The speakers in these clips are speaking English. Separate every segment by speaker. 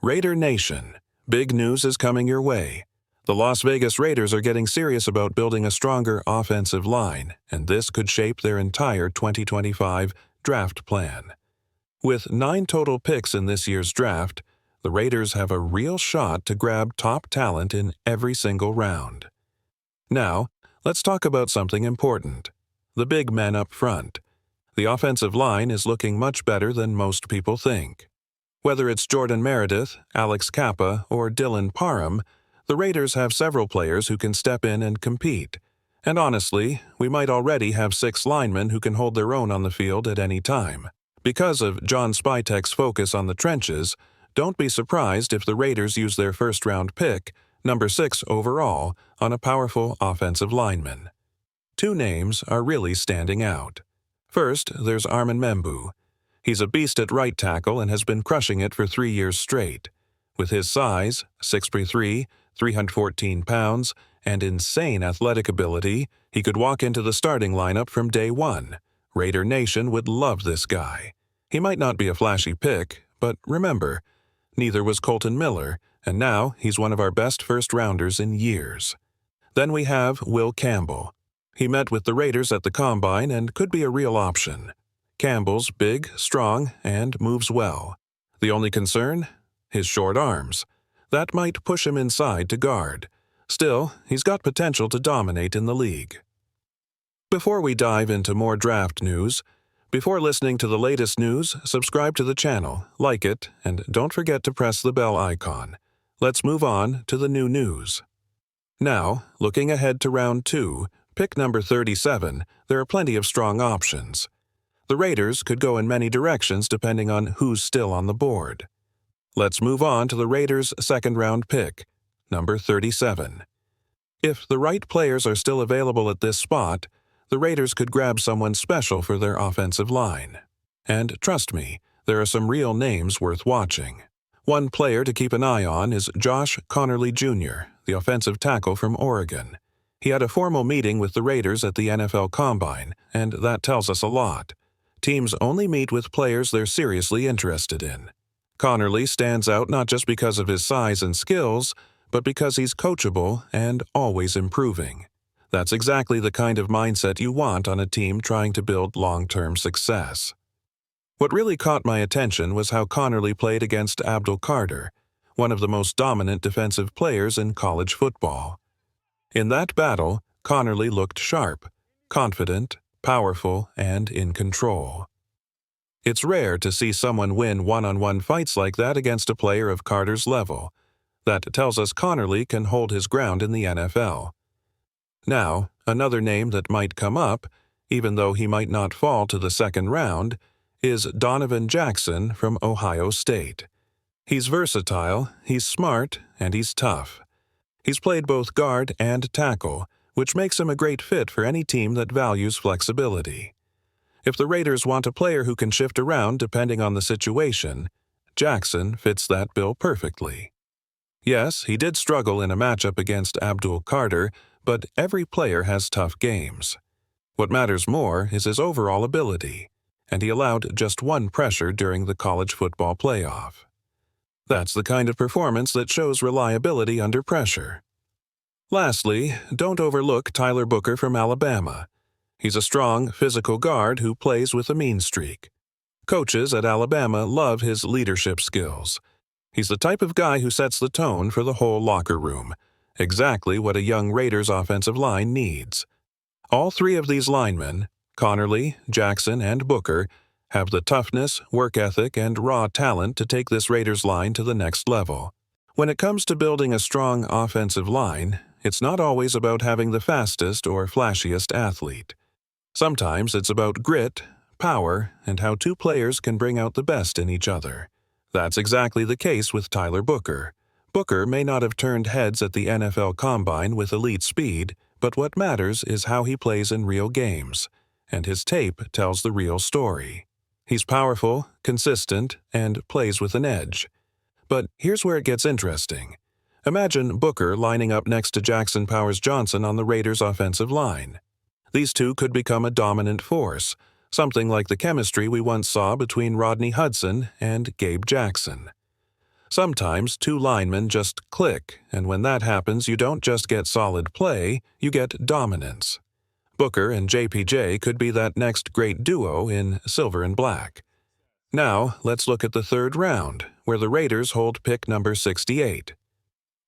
Speaker 1: Raider Nation, big news is coming your way. The Las Vegas Raiders are getting serious about building a stronger offensive line, and this could shape their entire 2025 draft plan. With 9 total picks in this year's draft, the Raiders have a real shot to grab top talent in every single round. Now, let's talk about something important: the big men up front. The offensive line is looking much better than most people think. Whether it's Jordan Meredith, Alex Kappa, or Dylan Parham, the Raiders have several players who can step in and compete. And honestly, we might already have 6 linemen who can hold their own on the field at any time. Because of John Spytek's focus on the trenches, don't be surprised if the Raiders use their first-round pick, number 6 overall, on a powerful offensive lineman. 2 names are really standing out. First, there's Armand Membou. He's a beast at right tackle and has been crushing it for 3 years straight. With his size, 6'3", 314 pounds, and insane athletic ability, he could walk into the starting lineup from day one. Raider Nation would love this guy. He might not be a flashy pick, but remember, neither was Colton Miller, and now he's one of our best first-rounders in years. Then we have Will Campbell. He met with the Raiders at the Combine and could be a real option. Campbell's big, strong, and moves well. The only concern? His short arms. That might push him inside to guard. Still, he's got potential to dominate in the league. Before we dive into more draft news, before listening to the latest news, subscribe to the channel, like it, and don't forget to press the bell icon. Let's move on to the new news. Now, looking ahead to round 2, pick number 37, there are plenty of strong options. The Raiders could go in many directions depending on who's still on the board. Let's move on to the Raiders' second-round pick, number 37. If the right players are still available at this spot, the Raiders could grab someone special for their offensive line. And trust me, there are some real names worth watching. One player to keep an eye on is Josh Conerly Jr., the offensive tackle from Oregon. He had a formal meeting with the Raiders at the NFL Combine, and that tells us a lot. Teams only meet with players they're seriously interested in. Conerly stands out not just because of his size and skills, but because he's coachable and always improving. That's exactly the kind of mindset you want on a team trying to build long-term success. What really caught my attention was how Conerly played against Abdul Carter, one of the most dominant defensive players in college football. In that battle, Conerly looked sharp, confident, powerful, and in control. It's rare to see someone win one-on-one fights like that against a player of Carter's level. That tells us Conerly can hold his ground in the NFL. Now, another name that might come up, even though he might not fall to the second round, is Donovan Jackson from Ohio State. He's versatile, he's smart, and he's tough. He's played both guard and tackle, which makes him a great fit for any team that values flexibility. If the Raiders want a player who can shift around depending on the situation, Jackson fits that bill perfectly. Yes, he did struggle in a matchup against Abdul Carter, but every player has tough games. What matters more is his overall ability, and he allowed just 1 pressure during the college football playoff. That's the kind of performance that shows reliability under pressure. Lastly, don't overlook Tyler Booker from Alabama. He's a strong, physical guard who plays with a mean streak. Coaches at Alabama love his leadership skills. He's the type of guy who sets the tone for the whole locker room, exactly what a young Raiders offensive line needs. All 3 of these linemen, Conerly, Jackson, and Booker, have the toughness, work ethic, and raw talent to take this Raiders line to the next level. When it comes to building a strong offensive line, it's not always about having the fastest or flashiest athlete. Sometimes it's about grit, power, and how 2 players can bring out the best in each other. That's exactly the case with Tyler Booker. Booker may not have turned heads at the NFL Combine with elite speed, but what matters is how he plays in real games, and his tape tells the real story. He's powerful, consistent, and plays with an edge. But here's where it gets interesting. Imagine Booker lining up next to Jackson Powers Johnson on the Raiders' offensive line. These 2 could become a dominant force, something like the chemistry we once saw between Rodney Hudson and Gabe Jackson. Sometimes two linemen just click, and when that happens, you don't just get solid play, you get dominance. Booker and JPJ could be that next great duo in silver and black. Now, let's look at the third round, where the Raiders hold pick number 68.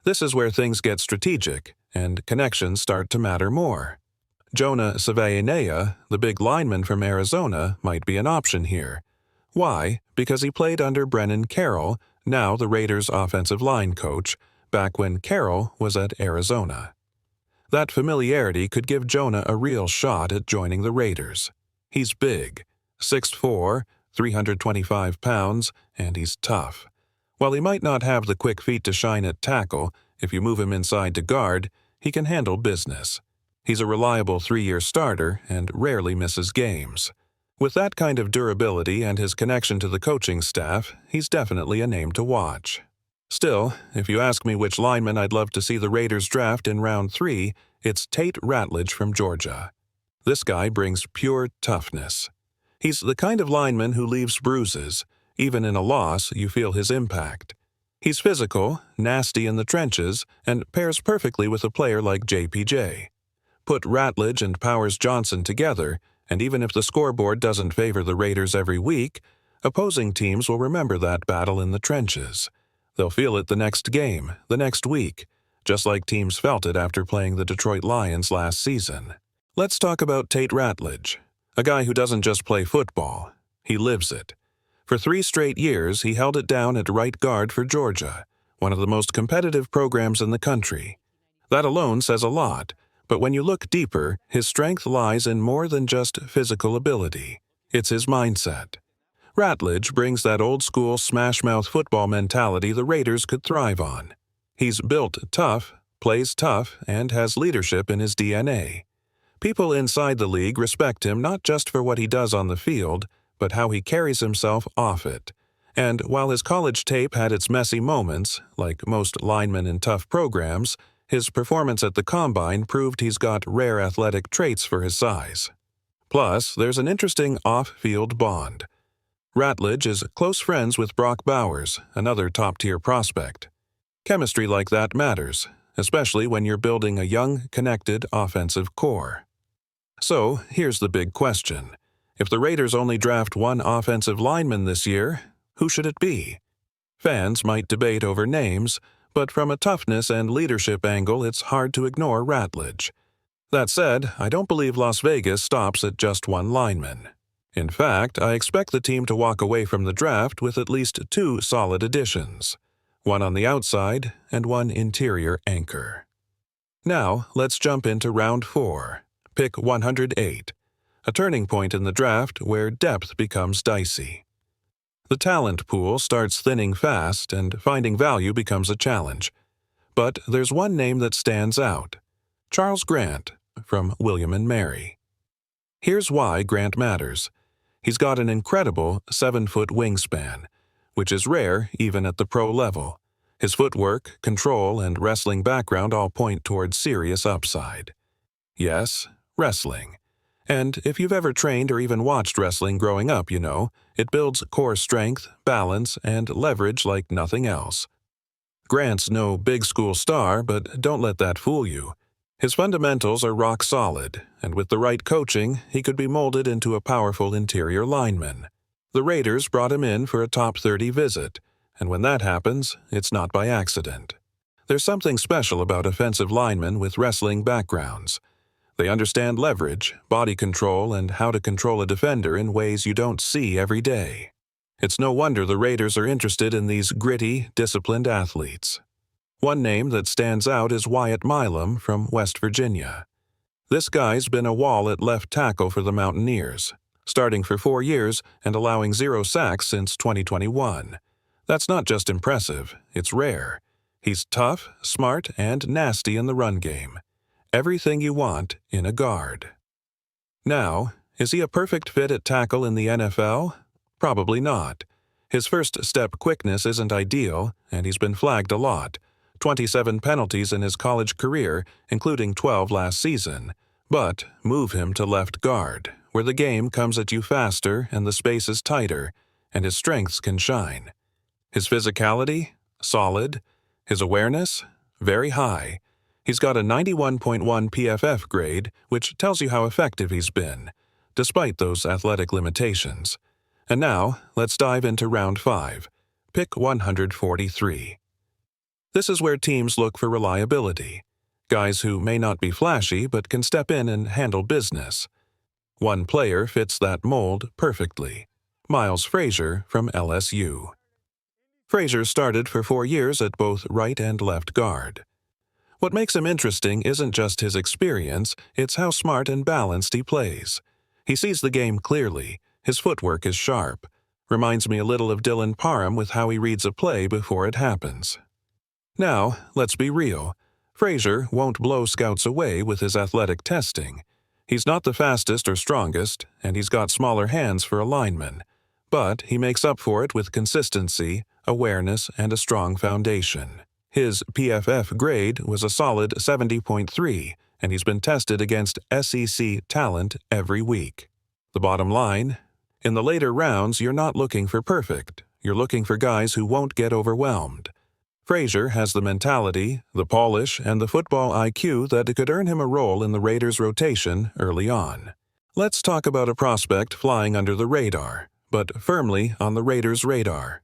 Speaker 1: This is where things get strategic, and connections start to matter more. Jonah Savainea, the big lineman from Arizona, might be an option here. Why? Because he played under Brennan Carroll, now the Raiders' offensive line coach, back when Carroll was at Arizona. That familiarity could give Jonah a real shot at joining the Raiders. He's big, 6'4", 325 pounds, and he's tough. While he might not have the quick feet to shine at tackle, if you move him inside to guard, he can handle business. He's a reliable 3-year starter and rarely misses games. With that kind of durability and his connection to the coaching staff, he's definitely a name to watch. Still, if you ask me which lineman I'd love to see the Raiders draft in round 3, it's Tate Ratledge from Georgia. This guy brings pure toughness. He's the kind of lineman who leaves bruises. Even in a loss, you feel his impact. He's physical, nasty in the trenches, and pairs perfectly with a player like JPJ. Put Ratledge and Powers Johnson together, and even if the scoreboard doesn't favor the Raiders every week, opposing teams will remember that battle in the trenches. They'll feel it the next game, the next week, just like teams felt it after playing the Detroit Lions last season. Let's talk about Tate Ratledge, a guy who doesn't just play football, he lives it. For 3 straight years, he held it down at right guard for Georgia, one of the most competitive programs in the country. That alone says a lot, but when you look deeper, his strength lies in more than just physical ability. It's his mindset. Ratledge brings that old-school smash-mouth football mentality the Raiders could thrive on. He's built tough, plays tough, and has leadership in his DNA. People inside the league respect him not just for what he does on the field, but how he carries himself off it. And while his college tape had its messy moments, like most linemen in tough programs, his performance at the Combine proved he's got rare athletic traits for his size. Plus, there's an interesting off-field bond. Ratledge is close friends with Brock Bowers, another top-tier prospect. Chemistry like that matters, especially when you're building a young, connected offensive core. So, here's the big question. If the Raiders only draft one offensive lineman this year, who should it be? Fans might debate over names, but from a toughness and leadership angle, it's hard to ignore Ratledge. That said, I don't believe Las Vegas stops at just one lineman. In fact, I expect the team to walk away from the draft with at least 2 solid additions, one on the outside and one interior anchor. Now, let's jump into round 4, pick 108, a turning point in the draft where depth becomes dicey. The talent pool starts thinning fast and finding value becomes a challenge. But there's one name that stands out, Charles Grant from William & Mary. Here's why Grant matters. He's got an incredible 7-foot wingspan, which is rare even at the pro level. His footwork, control, and wrestling background all point toward serious upside. Yes, wrestling. And if you've ever trained or even watched wrestling growing up, you know, it builds core strength, balance, and leverage like nothing else. Grant's no big school star, but don't let that fool you. His fundamentals are rock solid, and with the right coaching, he could be molded into a powerful interior lineman. The Raiders brought him in for a top 30 visit, and when that happens, it's not by accident. There's something special about offensive linemen with wrestling backgrounds. They understand leverage, body control, and how to control a defender in ways you don't see every day. It's no wonder the Raiders are interested in these gritty, disciplined athletes. One name that stands out is Wyatt Milam from West Virginia. This guy's been a wall at left tackle for the Mountaineers, starting for 4 years and allowing 0 sacks since 2021. That's not just impressive, it's rare. He's tough, smart, and nasty in the run game. Everything you want in a guard. Now, is he a perfect fit at tackle in the NFL? Probably not. His first-step quickness isn't ideal, and he's been flagged a lot. 27 penalties in his college career, including 12 last season. But move him to left guard, where the game comes at you faster and the space is tighter, and his strengths can shine. His physicality? solid. His awareness? Very high. He's got a 91.1 PFF grade, which tells you how effective he's been, despite those athletic limitations. And now, let's dive into round 5. Pick 143. This is where teams look for reliability. Guys who may not be flashy but can step in and handle business. One player fits that mold perfectly. Miles Frazier from LSU. Frazier started for 4 years at both right and left guard. What makes him interesting isn't just his experience, it's how smart and balanced he plays. He sees the game clearly, his footwork is sharp. Reminds me a little of Dylan Parham with how he reads a play before it happens. Now, let's be real. Frazier won't blow scouts away with his athletic testing. He's not the fastest or strongest, and he's got smaller hands for a lineman. But he makes up for it with consistency, awareness, and a strong foundation. His PFF grade was a solid 70.3, and he's been tested against SEC talent every week. The bottom line? In the later rounds, you're not looking for perfect. You're looking for guys who won't get overwhelmed. Frazier has the mentality, the polish, and the football IQ that could earn him a role in the Raiders' rotation early on. Let's talk about a prospect flying under the radar, but firmly on the Raiders' radar.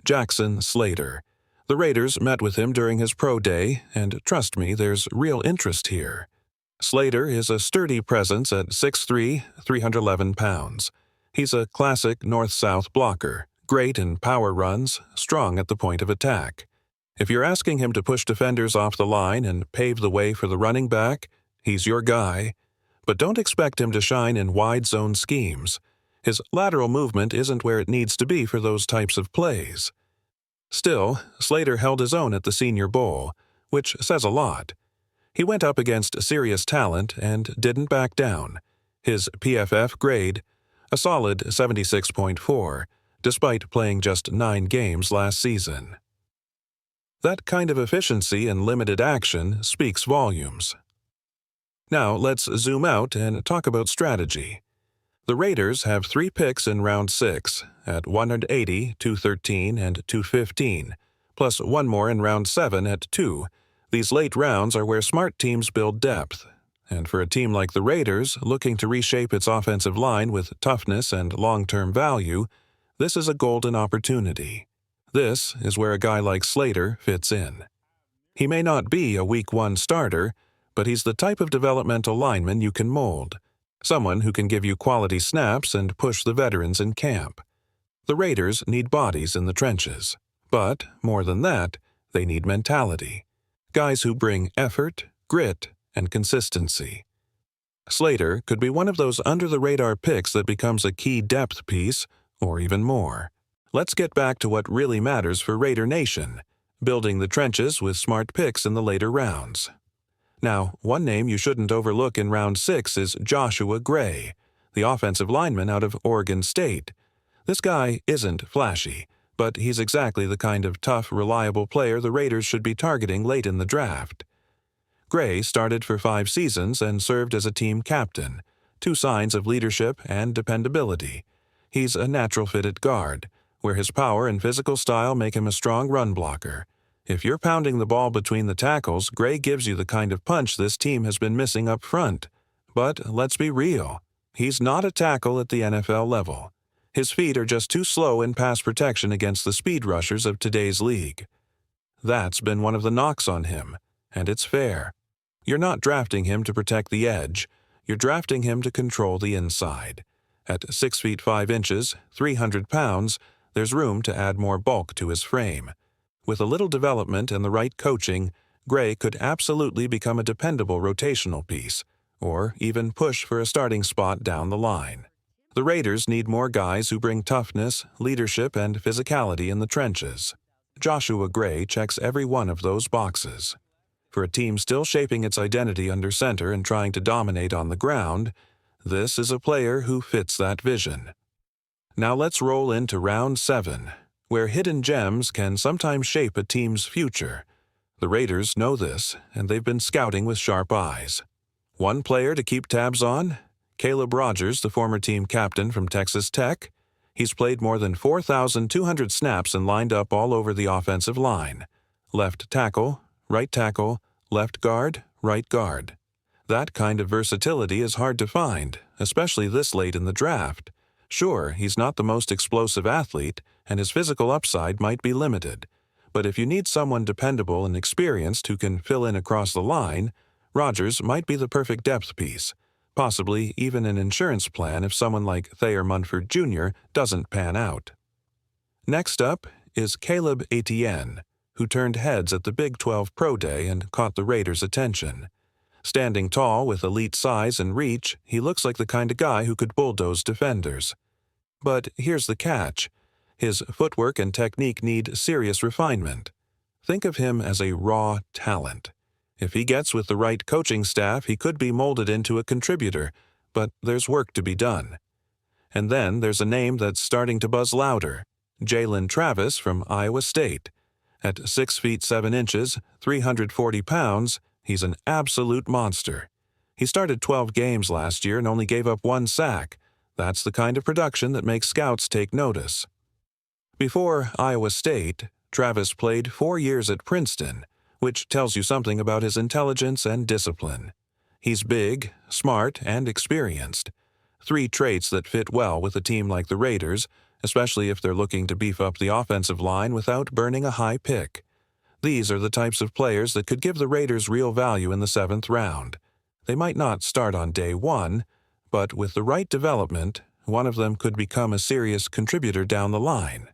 Speaker 1: Jackson Slater. The Raiders met with him during his pro day, and trust me, there's real interest here. Slater is a sturdy presence at 6'3", 311 pounds. He's a classic north-south blocker, great in power runs, strong at the point of attack. If you're asking him to push defenders off the line and pave the way for the running back, he's your guy. But don't expect him to shine in wide zone schemes. His lateral movement isn't where it needs to be for those types of plays. Still, Slater held his own at the Senior Bowl, which says a lot. He went up against serious talent and didn't back down. His PFF grade, a solid 76.4, despite playing just 9 games last season. That kind of efficiency and limited action speaks volumes. Now let's zoom out and talk about strategy. The Raiders have 3 picks in round 6 at 180, 213, and 215, plus 1 more in round 7 at 2. These late rounds are where smart teams build depth. And for a team like the Raiders, looking to reshape its offensive line with toughness and long-term value, this is a golden opportunity. This is where a guy like Slater fits in. He may not be a Week 1 starter, but he's the type of developmental lineman you can mold. Someone who can give you quality snaps and push the veterans in camp. The Raiders need bodies in the trenches. But, more than that, they need mentality. Guys who bring effort, grit, and consistency. Slater could be one of those under-the-radar picks that becomes a key depth piece, or even more. Let's get back to what really matters for Raider Nation, building the trenches with smart picks in the later rounds. Now, one name you shouldn't overlook in round 6 is Joshua Gray, the offensive lineman out of Oregon State. This guy isn't flashy, but he's exactly the kind of tough, reliable player the Raiders should be targeting late in the draft. Gray started for 5 seasons and served as a team captain, 2 signs of leadership and dependability. He's a natural fit at guard, where his power and physical style make him a strong run blocker. If you're pounding the ball between the tackles, Gray gives you the kind of punch this team has been missing up front. But let's be real. He's not a tackle at the NFL level. His feet are just too slow in pass protection against the speed rushers of today's league. That's been one of the knocks on him, and it's fair. You're not drafting him to protect the edge. You're drafting him to control the inside. At 6 feet 5 inches, 300 pounds, there's room to add more bulk to his frame. With a little development and the right coaching, Gray could absolutely become a dependable rotational piece, or even push for a starting spot down the line. The Raiders need more guys who bring toughness, leadership, and physicality in the trenches. Joshua Gray checks every one of those boxes. For a team still shaping its identity under center and trying to dominate on the ground, this is a player who fits that vision. Now let's roll into round 7, where hidden gems can sometimes shape a team's future. The Raiders know this, and they've been scouting with sharp eyes. One player to keep tabs on? Caleb Rogers, the former team captain from Texas Tech. He's played more than 4,200 snaps and lined up all over the offensive line. Left tackle, left guard, right guard. That kind of versatility is hard to find, especially this late in the draft. Sure, he's not the most explosive athlete, and his physical upside might be limited. But if you need someone dependable and experienced who can fill in across the line, Rodgers might be the perfect depth piece, possibly even an insurance plan if someone like Thayer Munford Jr. doesn't pan out. Next up is Caleb Etienne, who turned heads at the Big 12 Pro Day and caught the Raiders' attention. Standing tall with elite size and reach, he looks like the kind of guy who could bulldoze defenders. But here's the catch. His footwork and technique need serious refinement. Think of him as a raw talent. If he gets with the right coaching staff, he could be molded into a contributor, but there's work to be done. And then there's a name that's starting to buzz louder, Jalen Travis from Iowa State. At 6 feet 7 inches, 340 pounds, he's an absolute monster. He started 12 games last year and only gave up 1 sack. That's the kind of production that makes scouts take notice. Before Iowa State, Travis played 4 years at Princeton, which tells you something about his intelligence and discipline. He's big, smart, and experienced. 3 traits that fit well with a team like the Raiders, especially if they're looking to beef up the offensive line without burning a high pick. These are the types of players that could give the Raiders real value in the 7th round. They might not start on day 1, but with the right development, one of them could become a serious contributor down the line.